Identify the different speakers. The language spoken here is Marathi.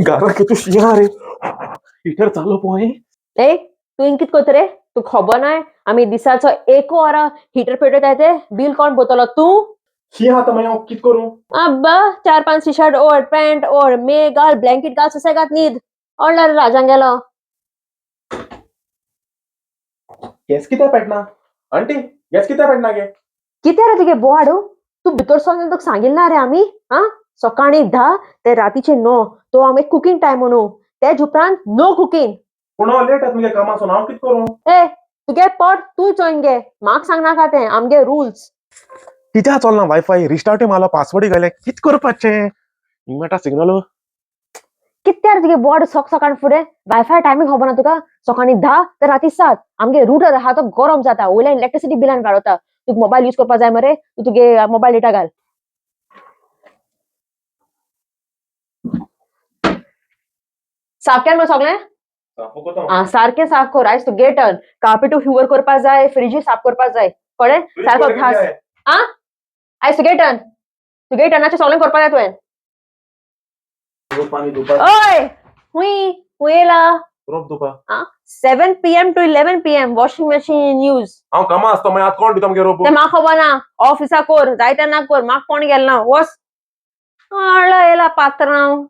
Speaker 1: गारा कितू शिया रे हिटर चालू पोय
Speaker 2: ए तू इंकित कोत रे तू खबर नाय आम्ही दिसाचो एक वरा हिटर पेटत आहे ते बिल कोण बोतलो तू
Speaker 1: शिया आता मैं कित करू
Speaker 2: अब्बा 4-5 टी शर्ट और पैंट और मे गाल ब्लैंकेट गाल ससेगात नीद और राजांग गेलो
Speaker 1: गॅस किती पेटना आंटी गॅस किती पेटना गे
Speaker 2: किती रे तुगे बोवाडू तू भितर सोन तुका सांगिल्ला रे आम्ही हा सकाळी 10 ते रातीचे 9 तो आम्ही कुकिंग टाइम म्हणू तेज उपरांत नो कुकिंग
Speaker 1: पूण हांव लेट आत मगे कामासून हांव कित करू
Speaker 2: ए तुगे पोट तू चोयन गे म्हाक सांगनाका ते आमगे रुल्स
Speaker 1: कित्या चलना वायफाय रिस्टार्ट मारलो पासवर्ड घाले कित करपाचें इंगटा सिग्नल
Speaker 2: किती रे तुगे बोवाड सकाळ फुडें वायफाय टायमिंग खबर ना तुका सकाळी 10 ते राती 7 आमगे रुटर आहा तो गरम जाता वयल्यान इलेक्ट्रिसिटी बिलान काडता तुका मोबाईल यूज करपा जाय मरे तू तुगे मोबाईल डेटा घाल साफ केल मरे सगळें सारकें साफ कर आयज तुगे टर्न कार्पेटू हिवर करपा जाय फ्रिजी साफ करपा जाय कळ्ळें सारको घास आ आयज तुगे टर्नाचें सगळें करपा जाय तुवें ओय हुई येला 7 PM to 11 PM washing machine use
Speaker 1: हांव कामा आसता मागीर आतां कोण दिता मगे रोप
Speaker 2: ते म्हाका खबर ना ऑफिसा कोर जाय तेन्ना कोर म्हाका कोण गेल ना वस येला पात्रांव